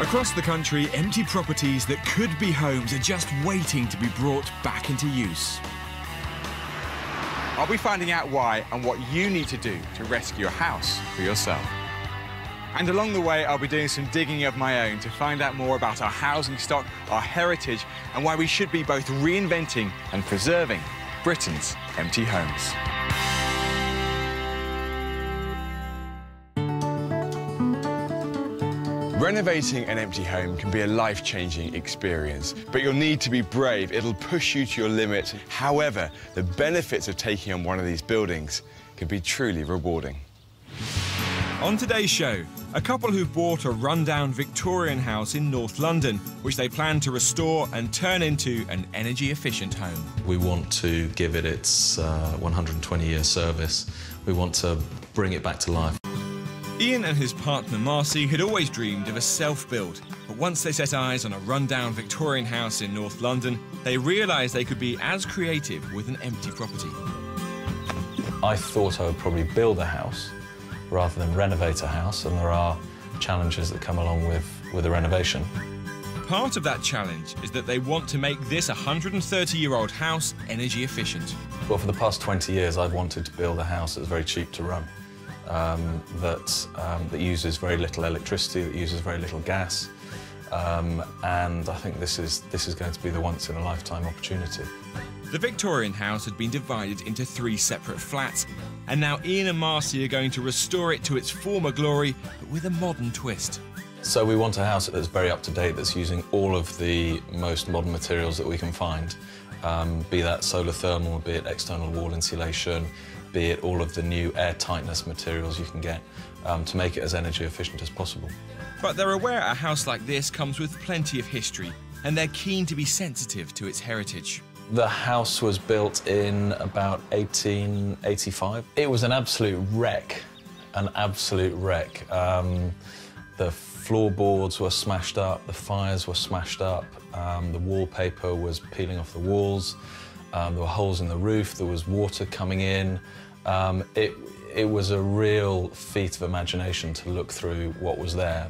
Across the country, empty properties that could be homes are just waiting to be brought back into use. I'll be finding out why and what you need to do to rescue a house for yourself. And along the way, I'll be doing some digging of my own to find out more about our housing stock, our heritage, and why we should be both reinventing and preserving Britain's empty homes. Renovating an empty home can be a life-changing experience, but you'll need to be brave. It'll push you to your limits. However, the benefits of taking on one of these buildings can be truly rewarding. On today's show, a couple who've bought a rundown Victorian house in North London, which they plan to restore and turn into an energy-efficient home. We want to give it its 120-year service. We want to bring it back to life. Ian and his partner Marcy had always dreamed of a self-build, but once they set eyes on a rundown Victorian house in North London, they realised they could be as creative with an empty property. I thought I would probably build a house rather than renovate a house, and there are challenges that come along with a renovation. Part of that challenge is that they want to make this 130-year-old house energy efficient. Well, for the past 20 years, I've wanted to build a house that's very cheap to run. That uses very little electricity, that uses very little gas, and I think this is going to be the once-in-a-lifetime opportunity. The Victorian house had been divided into 3 separate flats, and now Ian and Marcy are going to restore it to its former glory, but with a modern twist. So we want a house that's very up-to-date, that's using all of the most modern materials that we can find, be that solar thermal, be it external wall insulation, be it all of the new air tightness materials you can get to make it as energy efficient as possible. But they're aware a house like this comes with plenty of history, and they're keen to be sensitive to its heritage. The house was built in about 1885. It was an absolute wreck, an absolute wreck. The floorboards were smashed up, the fires were smashed up, the wallpaper was peeling off the walls, there were holes in the roof, there was water coming in. It was a real feat of imagination to look through what was there.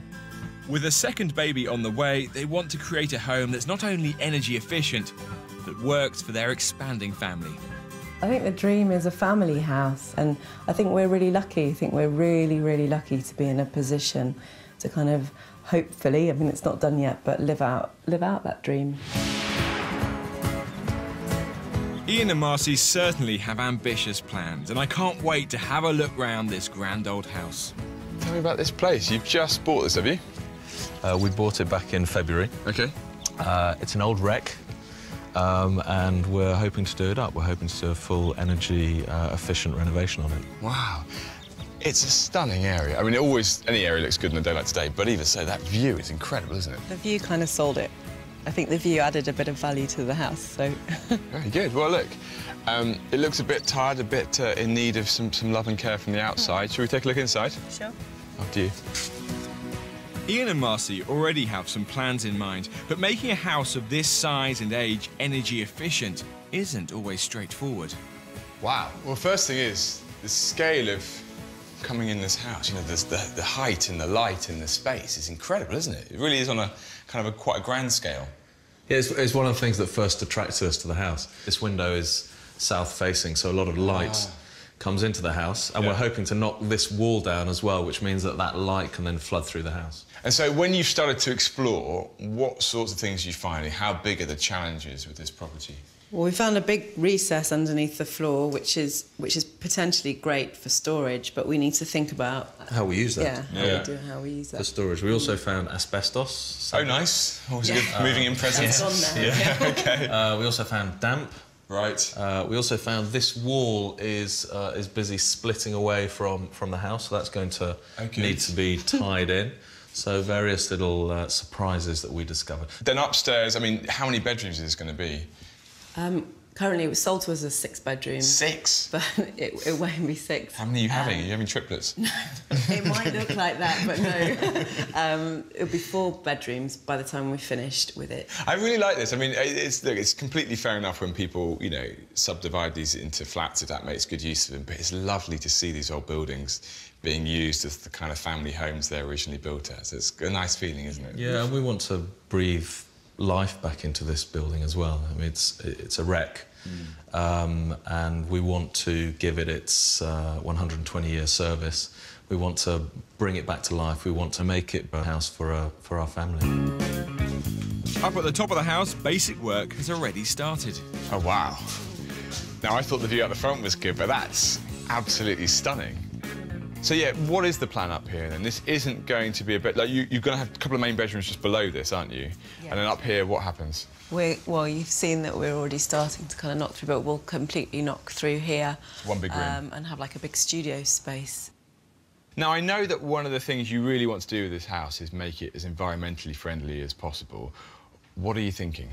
With a second baby on the way, they want to create a home that's not only energy efficient, but works for their expanding family. I think the dream is a family house, and I think we're really lucky. I think we're really, really lucky to be in a position to kind of, hopefully, I mean, it's not done yet, but live out that dream. Ian and Marcy certainly have ambitious plans, and I can't wait to have a look round this grand old house. Tell me about this place. You've just bought this, have you? We bought it back in February. OK. It's an old wreck, and we're hoping to do it up. We're hoping to do a full energy efficient renovation on it. Wow. It's a stunning area. I mean, any area looks good on a day like today, but even so, that view is incredible, isn't it? The view kind of sold it. I think the view added a bit of value to the house, so... Very good. Well, look, it looks a bit tired, a bit in need of some love and care from the outside. Shall we take a look inside? Sure. After you. Ian and Marcy already have some plans in mind, but making a house of this size and age energy efficient isn't always straightforward. Wow. Well, first thing is, the scale of coming in this house, you know, the height and the light and the space is incredible, isn't it? It really is on a kind of quite a grand scale. Yeah, it's one of the things that first attracted us to the house. This window is south-facing, so a lot of light comes into the house, and we're hoping to knock this wall down as well, which means that that light can then flood through the house. And so when you started to explore, what sorts of things are you finding? How big are the challenges with this property? Well, we found a big recess underneath the floor, which is potentially great for storage, but we need to think about... How we use that. Yeah, how we use that. For storage. We also found asbestos. Oh, nice. Always a good moving in presence. That's on there. Yeah, OK. We also found damp. Right. We also found this wall is busy splitting away from the house, so that's going to need to be tied in. So various little surprises that we discovered. Then upstairs, I mean, how many bedrooms is this going to be? Currently, it was sold to us as 6-bedroom. 6? But it won't be 6. How many are you having? Are you having triplets? No, it might look like that, but no. It'll be 4 bedrooms by the time we're finished with it. I really like this. I mean, it's completely fair enough when people, you know, subdivide these into flats if that makes good use of them, but it's lovely to see these old buildings being used as the kind of family homes they're originally built as. It's a nice feeling, isn't it? Yeah, and we want to breathe life back into this building as well. I mean, it's a wreck, and we want to give it its 120-year service. We want to bring it back to life. We want to make it a house for our family. Up at the top of the house, basic work has already started. Oh, wow. Now, I thought the view out the front was good, but that's absolutely stunning. So, yeah, what is the plan up here, then? This isn't going to be a bit... Like, you're going to have a couple of main bedrooms just below this, aren't you? Yeah. And then up here, what happens? Well, you've seen that we're already starting to kind of knock through, but we'll completely knock through here. One big room. And have, like, a big studio space. Now, I know that one of the things you really want to do with this house is make it as environmentally friendly as possible. What are you thinking?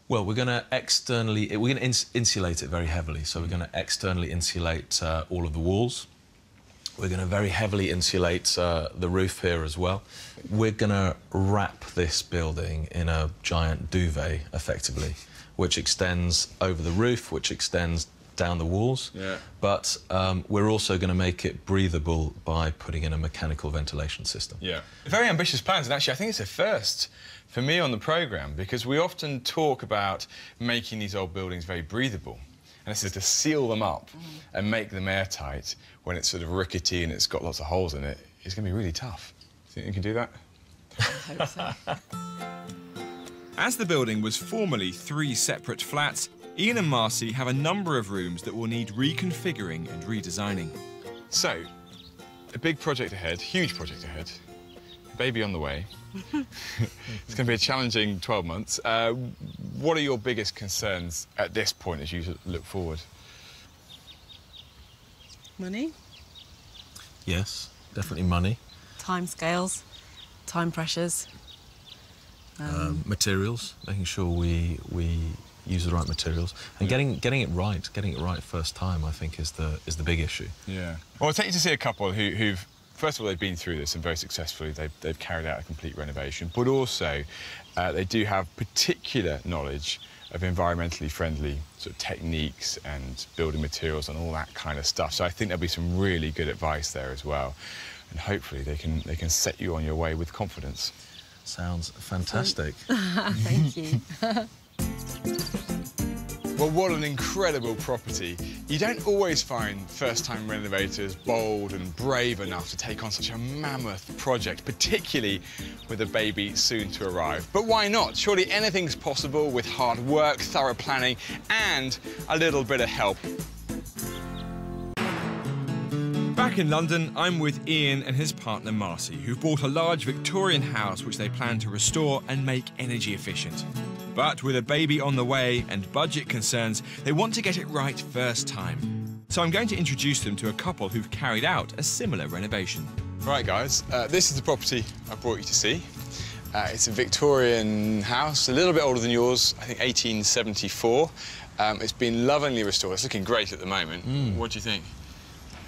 Well, we're going to insulate it very heavily. So we're going to externally insulate all of the walls. We're going to very heavily insulate the roof here as well. We're going to wrap this building in a giant duvet, effectively, which extends over the roof, which extends down the walls. Yeah. But we're also going to make it breathable by putting in a mechanical ventilation system. Yeah. Very ambitious plans, and actually I think it's a first for me on the programme, because we often talk about making these old buildings very breathable. And this is to seal them up and make them airtight when it's sort of rickety and it's got lots of holes in it. It's going to be really tough. Think you can do that? I hope so. As the building was formerly 3 separate flats, Ian and Marcy have a number of rooms that will need reconfiguring and redesigning. So, a big project ahead, huge project ahead, baby on the way. It's going to be a challenging 12 months. What are your biggest concerns at this point as you look forward? Money? Yes, definitely money. Time scales, time pressures. Materials, making sure we use the right materials, and getting it right first time, I think, is the big issue. Yeah. Well, I'll take you to see a couple who've first of all, they've been through this and very successfully. They've carried out a complete renovation, but also they do have particular knowledge of environmentally friendly sort of techniques and building materials and all that kind of stuff. So I think there'll be some really good advice there as well, and hopefully they can set you on your way with confidence. Sounds fantastic. Thank you. Well, what an incredible property. You don't always find first-time renovators bold and brave enough to take on such a mammoth project, particularly with a baby soon to arrive. But why not? Surely anything's possible with hard work, thorough planning, and a little bit of help. Back in London, I'm with Ian and his partner Marcy, who've bought a large Victorian house which they plan to restore and make energy efficient. But with a baby on the way and budget concerns, they want to get it right first time. So I'm going to introduce them to a couple who've carried out a similar renovation. Right, guys, this is the property I brought you to see. It's a Victorian house, a little bit older than yours, I think 1874. It's been lovingly restored. It's looking great at the moment. What do you think?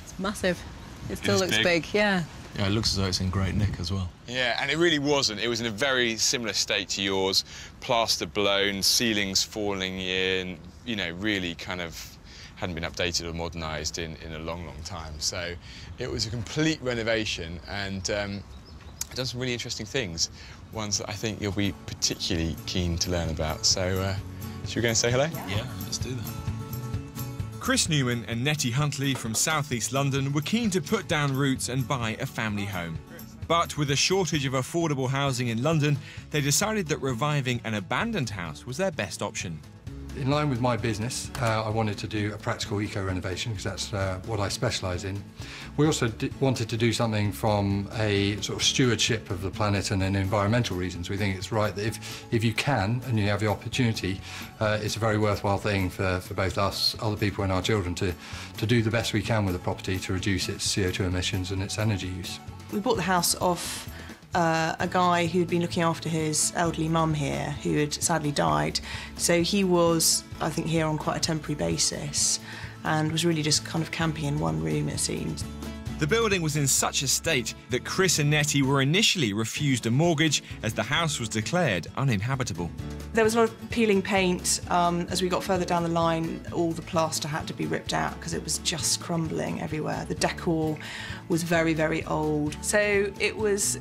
It's massive. It still looks big, yeah. Yeah, it looks as though it's in great nick as well. Yeah, and it really wasn't. It was in a very similar state to yours. Plaster blown, ceilings falling in, you know, really kind of hadn't been updated or modernised in a long, long time. So it was a complete renovation and done some really interesting things, ones that I think you'll be particularly keen to learn about. So should we go and say hello? Yeah, let's do that. Chris Newman and Nettie Huntley from South East London were keen to put down roots and buy a family home. But with a shortage of affordable housing in London, they decided that reviving an abandoned house was their best option. In line with my business, I wanted to do a practical eco-renovation because that's what I specialise in. We also wanted to do something from a sort of stewardship of the planet and environmental reasons. We think it's right that if you can and you have the opportunity, it's a very worthwhile thing for both us, other people and our children to do the best we can with the property to reduce its CO2 emissions and its energy use. We bought the house off a guy who'd been looking after his elderly mum here, who had sadly died. So he was, I think, here on quite a temporary basis and was really just kind of camping in one room, it seemed. The building was in such a state that Chris and Nettie were initially refused a mortgage as the house was declared uninhabitable. There was a lot of peeling paint. As we got further down the line, all the plaster had to be ripped out because it was just crumbling everywhere. The decor was very, very old. So it was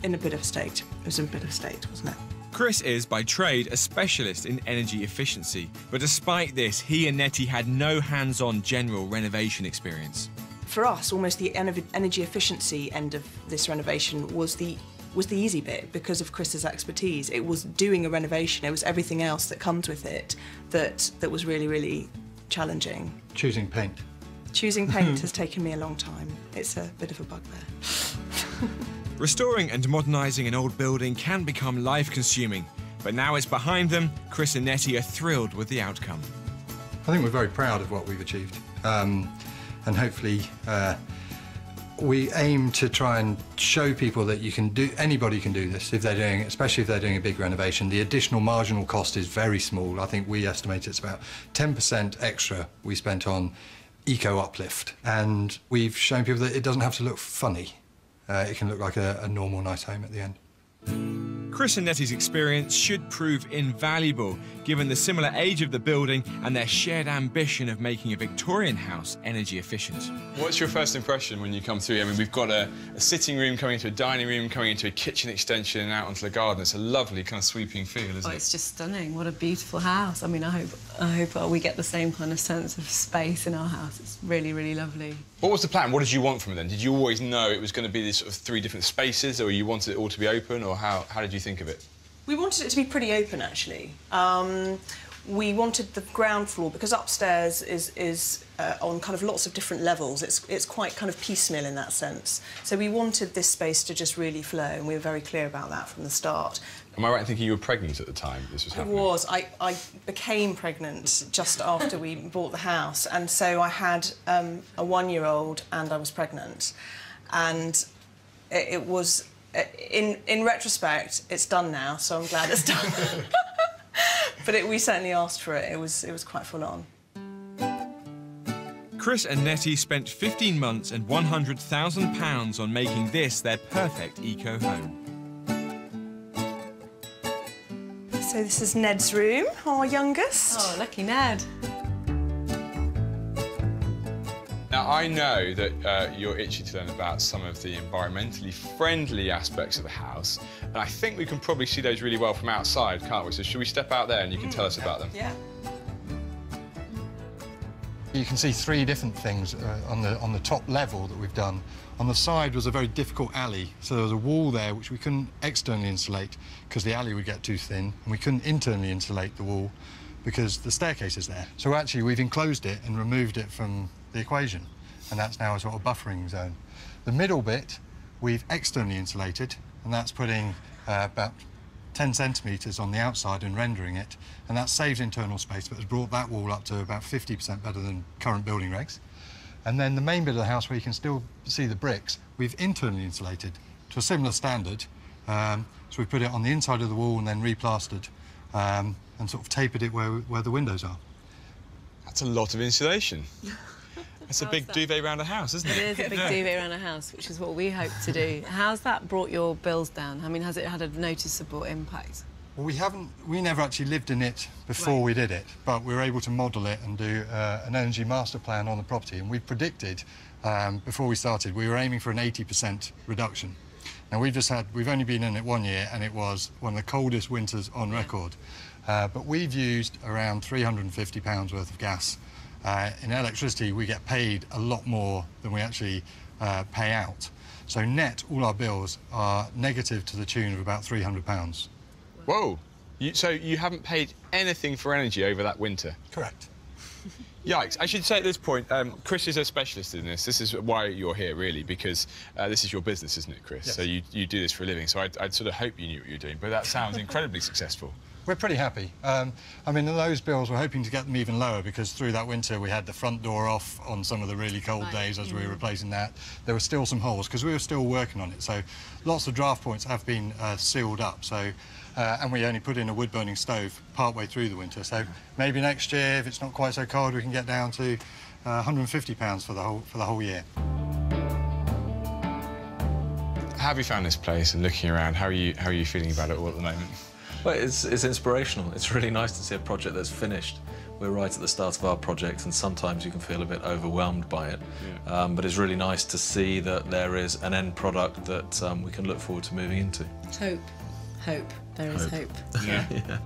in a bit of a state. It was in a bit of a state, wasn't it? Chris is, by trade, a specialist in energy efficiency. But despite this, he and Nettie had no hands-on general renovation experience. For us, almost the energy efficiency end of this renovation was the easy bit because of Chris's expertise. It was doing a renovation. It was everything else that comes with it that was really, really challenging. Choosing paint. Choosing paint has taken me a long time. It's a bit of a bugbear. Restoring and modernising an old building can become life-consuming, but now it's behind them, Chris and Nettie are thrilled with the outcome. I think we're very proud of what we've achieved. And hopefully we aim to try and show people that anybody can do this if they're doing, especially if they're doing a big renovation. The additional marginal cost is very small. I think we estimate it's about 10% extra we spent on eco uplift. And we've shown people that it doesn't have to look funny. It can look like a normal, nice home at the end. Chris and Nettie's experience should prove invaluable, given the similar age of the building and their shared ambition of making a Victorian house energy efficient. What's your first impression when you come through? I mean, we've got a sitting room coming into a dining room, coming into a kitchen extension and out onto the garden. It's a lovely kind of sweeping feel, isn't it? It's just stunning. What a beautiful house. I mean, I hope we get the same kind of sense of space in our house. It's really, really lovely. What was the plan? What did you want from it then? Did you always know it was going to be these sort of 3 different spaces, or you wanted it all to be open, or how did you think of it? We wanted it to be pretty open, actually. We wanted the ground floor, because upstairs is on kind of lots of different levels. It's quite kind of piecemeal in that sense. So we wanted this space to just really flow, and we were very clear about that from the start. Am I right in thinking you were pregnant at the time this was happening? I was. I became pregnant just after we bought the house, and so I had a 1-year-old and I was pregnant. And it was... In retrospect, it's done now, so I'm glad it's done. But we certainly asked for it. It was quite full on. Chris and Nettie spent 15 months and £100,000 on making this their perfect eco home. So this is Ned's room, our youngest. Oh, lucky Ned. Now, I know that you're itching to learn about some of the environmentally friendly aspects of the house, and I think we can probably see those really well from outside, can't we? So should we step out there and you can tell us about them? Yeah. You can see 3 different things on the top level that we've done. On the side was a very difficult alley, so there was a wall there which we couldn't externally insulate because the alley would get too thin, and we couldn't internally insulate the wall because the staircase is there. So actually we've enclosed it and removed it from the equation, and that's now a sort of buffering zone. The middle bit we've externally insulated, and that's putting about 10 centimetres on the outside and rendering it, and that saves internal space but has brought that wall up to about 50% better than current building regs. And then the main bit of the house where you can still see the bricks, we've internally insulated to a similar standard. So we've put it on the inside of the wall and then replastered and sort of tapered it where the windows are. That's a lot of insulation. It's a big duvet around a house, isn't it? It is a big duvet around a house, which is what we hope to do. How's that brought your bills down? I mean, has it had a noticeable impact? Well, we never actually lived in it before we did it, but we were able to model it and do an energy master plan on the property, and we predicted, before we started, we were aiming for an 80% reduction. Now, we've only been in it 1 year, and it was one of the coldest winters on record. But we've used around £350 worth of gas. In electricity, we get paid a lot more than we actually pay out. So net, all our bills are negative to the tune of about £300. Whoa! So you haven't paid anything for energy over that winter? Correct. Yikes. I should say at this point, Chris is a specialist in this. This is why you're here, really, because this is your business, isn't it, Chris? Yes. So you do this for a living, so I'd sort of hope you knew what you were doing, but that sounds incredibly successful. We're pretty happy. I mean, those bills, we're hoping to get them even lower because through that winter we had the front door off on some of the really cold days as we were replacing that. There were still some holes because we were still working on it. So lots of draft points have been sealed up. So, and we only put in a wood-burning stove partway through the winter. So maybe next year, if it's not quite so cold, we can get down to £150 for the whole year. How have you found this place and looking around? How are you feeling about it all at the moment? Well, it's inspirational. It's really nice to see a project that's finished. We're right at the start of our project, and sometimes you can feel a bit overwhelmed by it. Yeah. But it's really nice to see that there is an end product that we can look forward to moving into. Hope. There is hope. Yeah. Yeah.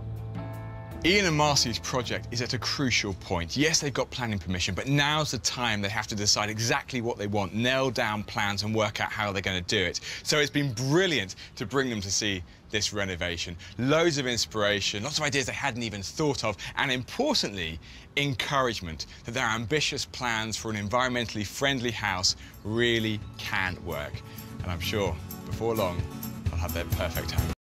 Ian and Marcy's project is at a crucial point. Yes, they've got planning permission, but now's the time they have to decide exactly what they want, nail down plans and work out how they're going to do it. So it's been brilliant to bring them to see this renovation. Loads of inspiration, lots of ideas they hadn't even thought of, and importantly, encouragement that their ambitious plans for an environmentally friendly house really can work. And I'm sure before long, they'll have their perfect home.